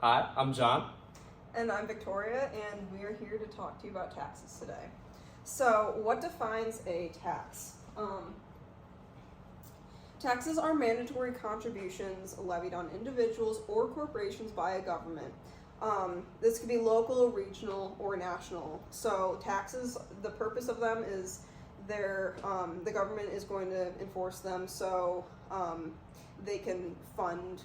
Hi, I'm John. And I'm Victoria, and we are here to talk to you about taxes today. So, what defines a tax? Taxes are mandatory contributions levied on individuals or corporations by a government. This could be local, regional, or national. So, taxes, the purpose of them is the government is going to enforce them so they can fund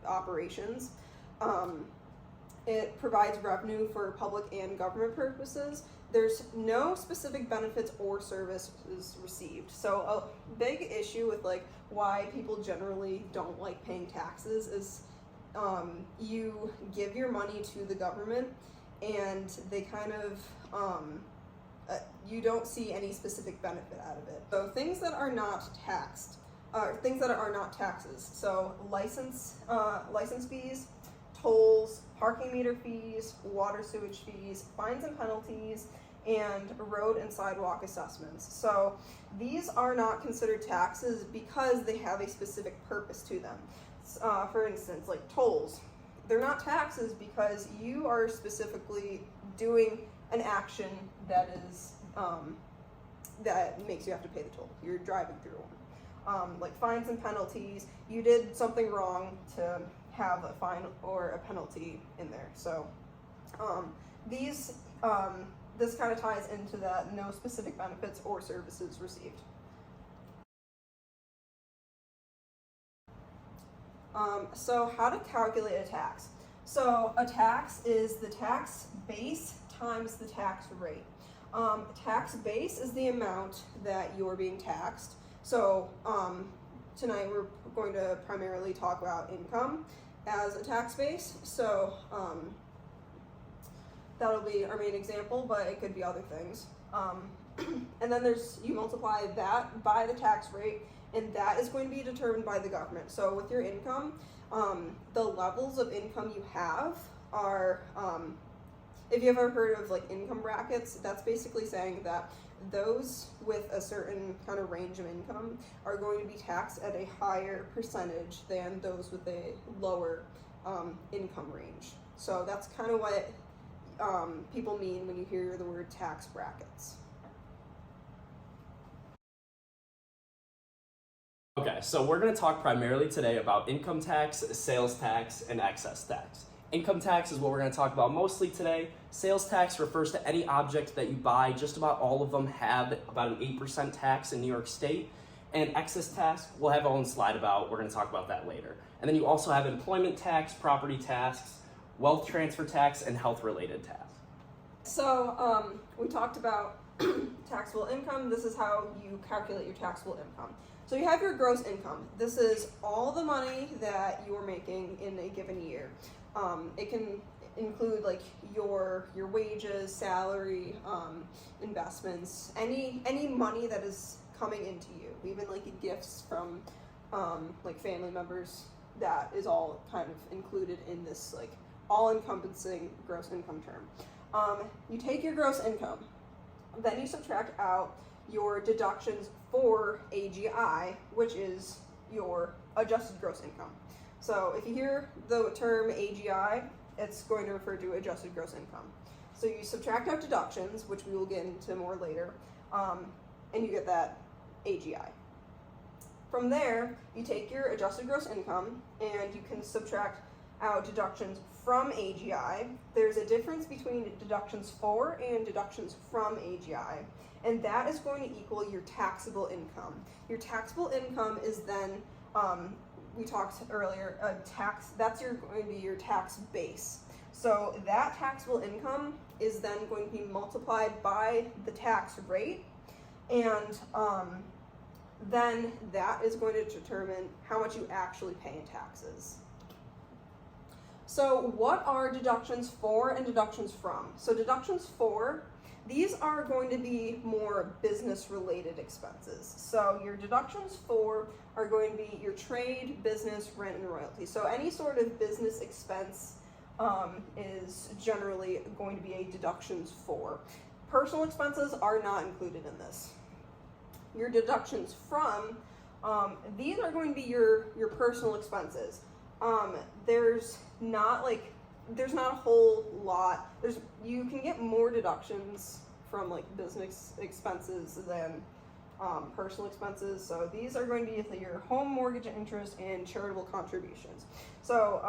operations. It provides revenue for public and government purposes. There's no specific benefits or services received. So a big issue with why people generally don't like paying taxes is you give your money to the government and they kind of you don't see any specific benefit out of it. So things that are not taxed, things that are not taxes. So license fees, tolls, parking meter fees, water sewage fees, fines and penalties, and road and sidewalk assessments. So these are not considered taxes because they have a specific purpose to them. For instance, like tolls, they're not taxes because you are specifically doing an action that is that makes you have to pay the toll. You're driving through one. Like fines and penalties, you did something wrong to have a fine or a penalty in there. So this kind of ties into that no specific benefits or services received. So how to calculate a tax? So a tax is the tax base times the tax rate. Tax base is the amount that you're being taxed. So tonight we're going to primarily talk about income as a tax base. So that'll be our main example, but it could be other things. And then you multiply that by the tax rate, and that is going to be determined by the government. So with your income, the levels of income you have are, if you've ever heard of income brackets, that's basically saying that those with a certain kind of range of income are going to be taxed at a higher percentage than those with a lower income range. So that's kind of what people mean when you hear the word tax brackets. Okay, so we're going to talk primarily today about income tax, sales tax, and excess tax. Income tax is what we're going to talk about mostly today. Sales tax refers to any object that you buy. Just about all of them have about an 8% tax in New York State. And excess tax, we'll have our own slide about. We're going to talk about that later. And then you also have employment tax, property tax, wealth transfer tax, and health-related tax. So we talked about taxable income. This is how you calculate your taxable income. So you have your gross income. This is all the money that you are making in a given year. It can include your wages, salary, investments, any money that is coming into you, even gifts from family members. That is all kind of included in this all-encompassing gross income term. You take your gross income, then you subtract out your deductions for AGI, which is your adjusted gross income. So if you hear the term AGI, it's going to refer to adjusted gross income. So you subtract out deductions, which we will get into more later, and you get that AGI. From there, you take your adjusted gross income and you can subtract out deductions from AGI. There's a difference between deductions for and deductions from AGI, and that is going to equal your taxable income. Your taxable income is then, we talked earlier, that's going to be your tax base. So that taxable income is then going to be multiplied by the tax rate, and then that is going to determine how much you actually pay in taxes. So what are deductions for and deductions from? So deductions for, these are going to be more business-related expenses. So your deductions for are going to be your trade, business, rent, and royalty. So any sort of business expense is generally going to be a deductions for. Personal expenses are not included in this. Your deductions from, these are going to be your personal expenses. there's not a whole lot. You can get more deductions from like business expenses than personal expenses. So these are going to be your home mortgage interest and charitable contributions. So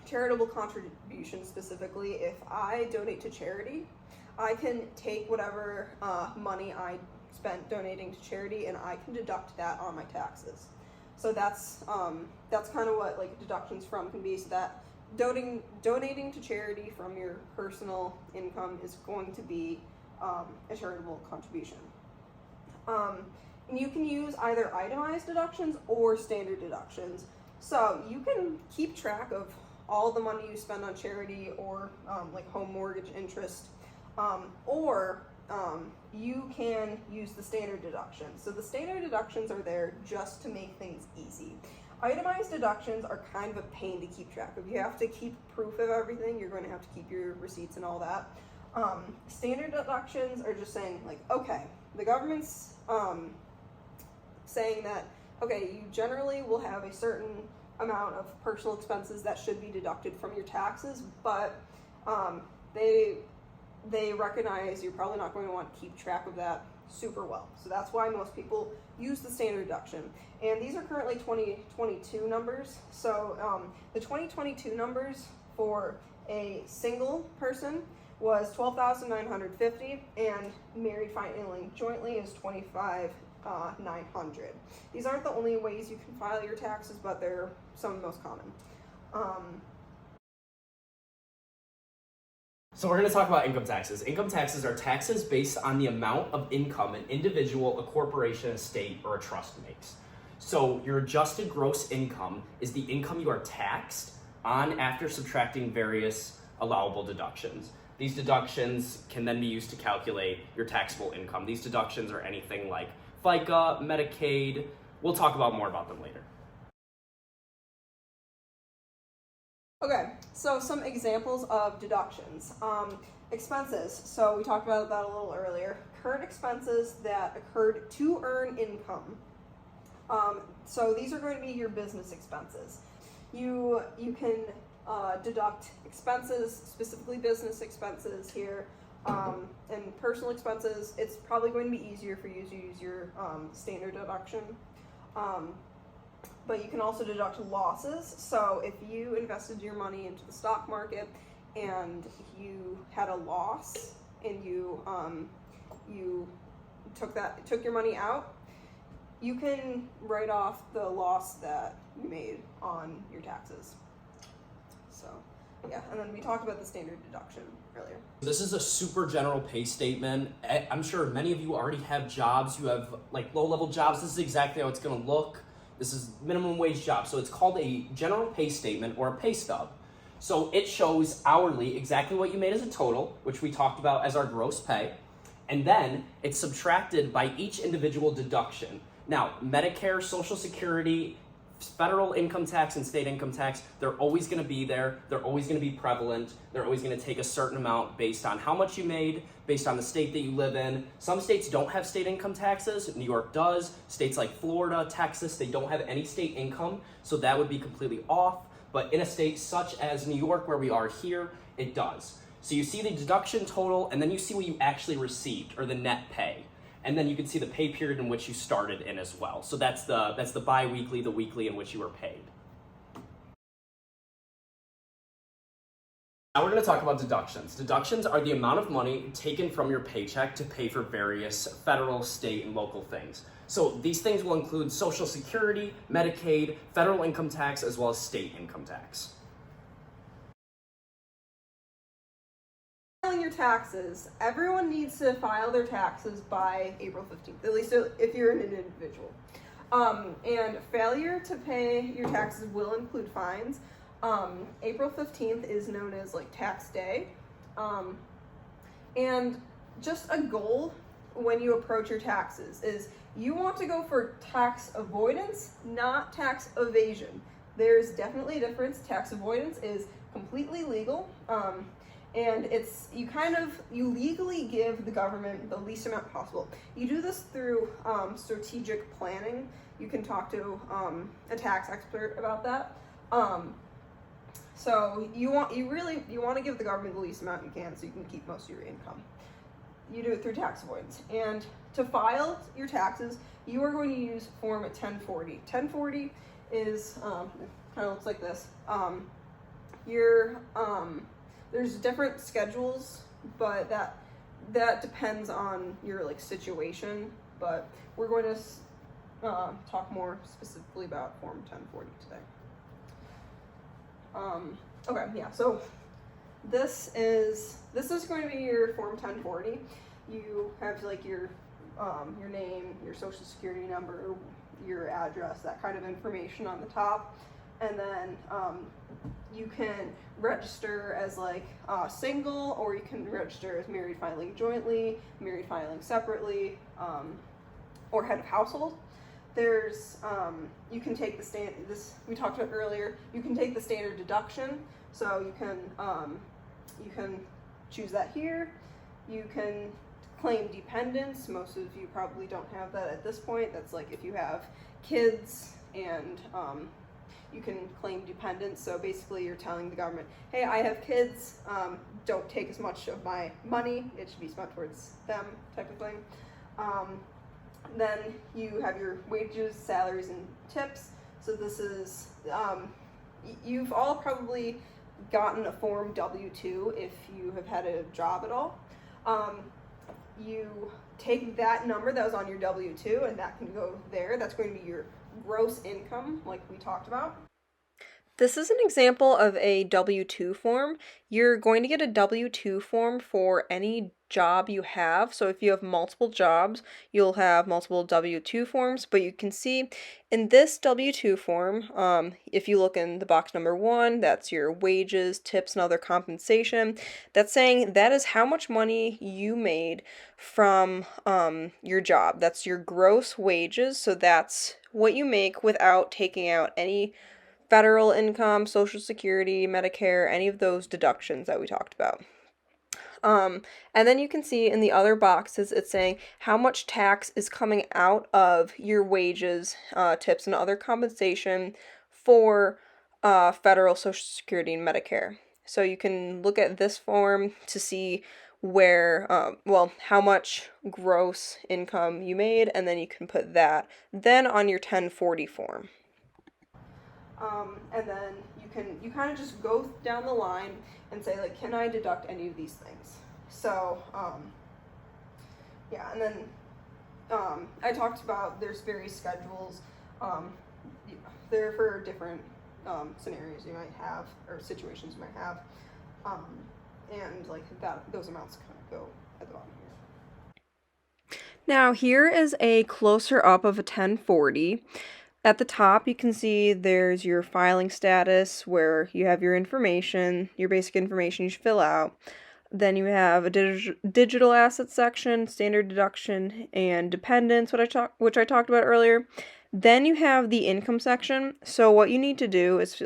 charitable contributions specifically, if I donate to charity, I can take whatever money I spent donating to charity and I can deduct that on my taxes. So that's kind of what like deductions from can be. So that donating to charity from your personal income is going to be a charitable contribution. And you can use either itemized deductions or standard deductions. So you can keep track of all the money you spend on charity or like home mortgage interest, or you can use the standard deductions. So the standard deductions are there just to make things easy. Itemized deductions are kind of a pain to keep track of. You have to keep proof of everything. You're going to have to keep your receipts and all that. Standard deductions are just saying like, okay, the government's saying that, okay, you generally will have a certain amount of personal expenses that should be deducted from your taxes, but they recognize you're probably not going to want to keep track of that super well. So that's why most people use the standard deduction. And these are currently 2022 numbers. So the 2022 numbers for a single person was $12,950, and married filing jointly is $25,900. These aren't the only ways you can file your taxes, but they're some of the most common. So we're going to talk about income taxes. Income taxes are taxes based on the amount of income an individual, a corporation, a state, or a trust makes. So your adjusted gross income is the income you are taxed on after subtracting various allowable deductions. These deductions can then be used to calculate your taxable income. These deductions are anything like FICA, Medicaid. We'll talk about more about them later. Okay, so some examples of deductions. Expenses, so we talked about that a little earlier. Current expenses that occurred to earn income. So these are going to be your business expenses. You can deduct expenses, specifically business expenses here, and personal expenses. It's probably going to be easier for you to use your standard deduction. But you can also deduct losses. So if you invested your money into the stock market and you had a loss and you took your money out, you can write off the loss that you made on your taxes. So yeah, and then we talked about the standard deduction earlier. This is a super general pay statement. I'm sure many of you already have jobs. You have like low-level jobs. This is exactly how it's going to look. This is minimum wage job. So it's called a general pay statement or a pay stub. So it shows hourly exactly what you made as a total, which we talked about as our gross pay. And then it's subtracted by each individual deduction. Now, Medicare, Social Security, federal income tax, and state income tax, they're always going to be there. They're always going to be prevalent. They're always going to take a certain amount based on how much you made, based on the state that you live in. Some states don't have state income taxes. New York does. States like Florida, Texas, they don't have any state income, so that would be completely off. But in a state such as New York, where we are here, it does. So you see the deduction total, and then you see what you actually received, or the net pay. And then you can see the pay period in which you started in as well. So that's the bi-weekly, the weekly in which you were paid. Now we're going to talk about deductions. Deductions are the amount of money taken from your paycheck to pay for various federal, state, and local things. So these things will include Social Security, Medicaid, federal income tax, as well as state income tax. Filing your taxes. Everyone needs to file their taxes by April 15th, at least if you're an individual. And failure to pay your taxes will include fines. April 15th is known as like tax day. And just a goal when you approach your taxes is you want to go for tax avoidance, not tax evasion. There's definitely a difference. Tax avoidance is completely legal. And you legally give the government the least amount possible. You do this through strategic planning. You can talk to a tax expert about that. So you want to give the government the least amount you can so you can keep most of your income. You do it through tax avoidance. And to file your taxes, you are going to use Form 1040. 1040 is kind of looks like this. There's different schedules, but that depends on your like situation. But we're going to talk more specifically about Form 1040 today. Okay, yeah. So this is going to be your Form 1040. You have like your name, your social security number, your address, that kind of information on the top, and then you can register as like single, or you can register as married filing jointly, married filing separately, or head of household. There's you can take this we talked about earlier. You can take the standard deduction, so you can choose that here. You can claim dependents. Most of you probably don't have that at this point. That's like if you have kids, and you can claim dependents. So basically you're telling the government, hey, I have kids, don't take as much of my money, it should be spent towards them, type of thing. Then you have your wages, salaries, and tips. So this is, you've all probably gotten a Form W-2 if you have had a job at all. You take that number that was on your W-2, and that can go there. That's going to be your gross income, like we talked about. This is an example of a W-2 form. You're going to get a W-2 form for any job you have. So if you have multiple jobs, you'll have multiple W-2 forms. But you can see in this W-2 form, if you look in the box number 1, that's your wages, tips, and other compensation. That's saying that is how much money you made from your job. That's your gross wages. So that's what you make without taking out any federal income, Social Security, Medicare, any of those deductions that we talked about. And then you can see in the other boxes, it's saying how much tax is coming out of your wages, tips, and other compensation for federal Social Security and Medicare. So you can look at this form to see where, how much gross income you made, and then you can put that then on your 1040 form. And then you kind of just go down the line and say, like, can I deduct any of these things? So, yeah, and then I talked about there's various schedules. They're for different scenarios you might have, or situations you might have, and like those amounts kind of go at the bottom here. Now here is a closer up of a 1040. At the top, you can see there's your filing status where you have your information, your basic information you should fill out. Then you have a digital asset section, standard deduction, and dependents, which I talked about earlier. Then you have the income section. So what you need to do is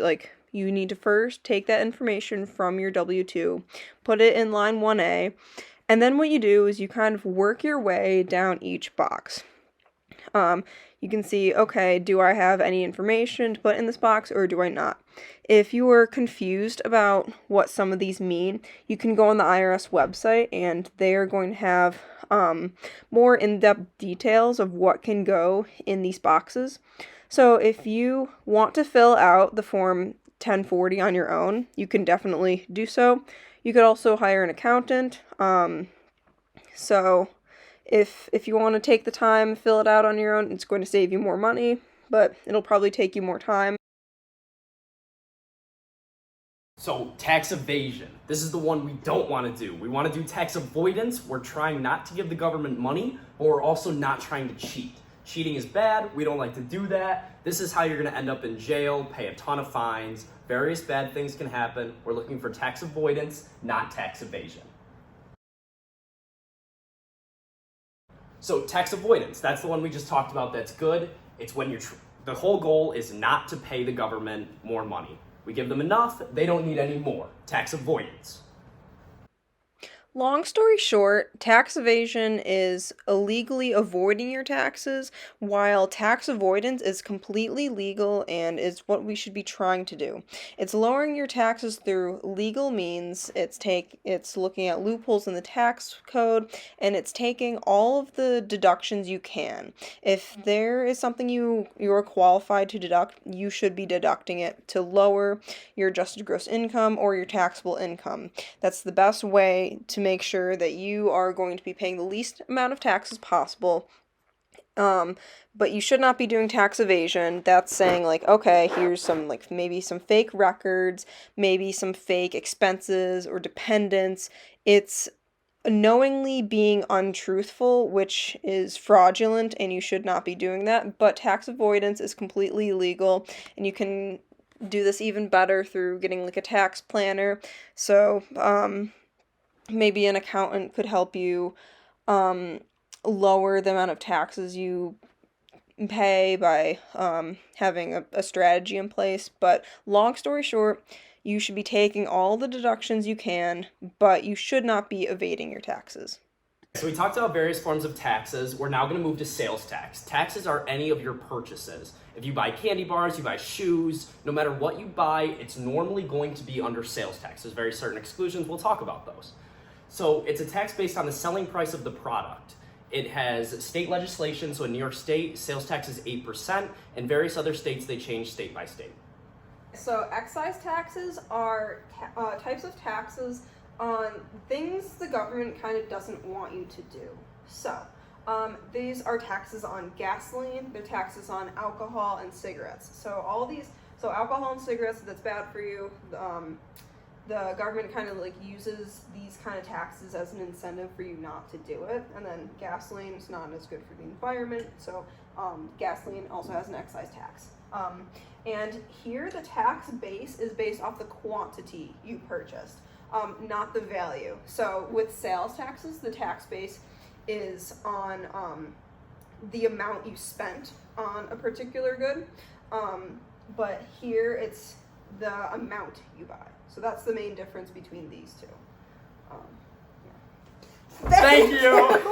you need to first take that information from your W-2, put it in line 1A, and then what you do is you kind of work your way down each box. You can see, okay, do I have any information to put in this box or do I not? If you are confused about what some of these mean, you can go on the IRS website and they are going to have more in-depth details of what can go in these boxes. So if you want to fill out the Form 1040 on your own, you can definitely do so. You could also hire an accountant. So if you want to take the time, fill it out on your own, it's going to save you more money, but it'll probably take you more time. So tax evasion, this is the one we don't want to do. We want to do tax avoidance. We're trying not to give the government money, but we're also not trying to cheat. Cheating is bad. We don't like to do that. This is how you're going to end up in jail, pay a ton of fines. Various bad things can happen. We're looking for tax avoidance, not tax evasion. So tax avoidance, that's the one we just talked about. That's good. It's when the whole goal is not to pay the government more money. We give them enough, they don't need any more. Tax avoidance. Long story short, tax evasion is illegally avoiding your taxes, while tax avoidance is completely legal and is what we should be trying to do. It's lowering your taxes through legal means. It's looking at loopholes in the tax code, and it's taking all of the deductions you can. If there is something you're qualified to deduct, you should be deducting it to lower your adjusted gross income or your taxable income. That's the best way to make sure that you are going to be paying the least amount of taxes possible. But you should not be doing tax evasion. That's saying, like, okay, here's some, like, maybe some fake records, maybe some fake expenses or dependents. It's knowingly being untruthful, which is fraudulent, and you should not be doing that. But tax avoidance is completely legal, and you can do this even better through getting, like, a tax planner. So, maybe an accountant could help you lower the amount of taxes you pay by having a strategy in place. But long story short, you should be taking all the deductions you can, but you should not be evading your taxes. So we talked about various forms of taxes. We're now going to move to sales tax. Taxes are any of your purchases. If you buy candy bars, you buy shoes, no matter what you buy, it's normally going to be under sales tax. There's very certain exclusions. We'll talk about those. So it's a tax based on the selling price of the product. It has state legislation. So in New York State, sales tax is 8%. In various other states, they change state by state. So excise taxes are types of taxes on things the government kind of doesn't want you to do. So these are taxes on gasoline, they're taxes on alcohol and cigarettes. So alcohol and cigarettes, that's bad for you. The government kind of like uses these kind of taxes as an incentive for you not to do it. And then gasoline is not as good for the environment, so gasoline also has an excise tax. And here the tax base is based off the quantity you purchased, not the value. So with sales taxes, the tax base is on the amount you spent on a particular good, but here it's the amount you buy. So that's the main difference between these two. Thank you.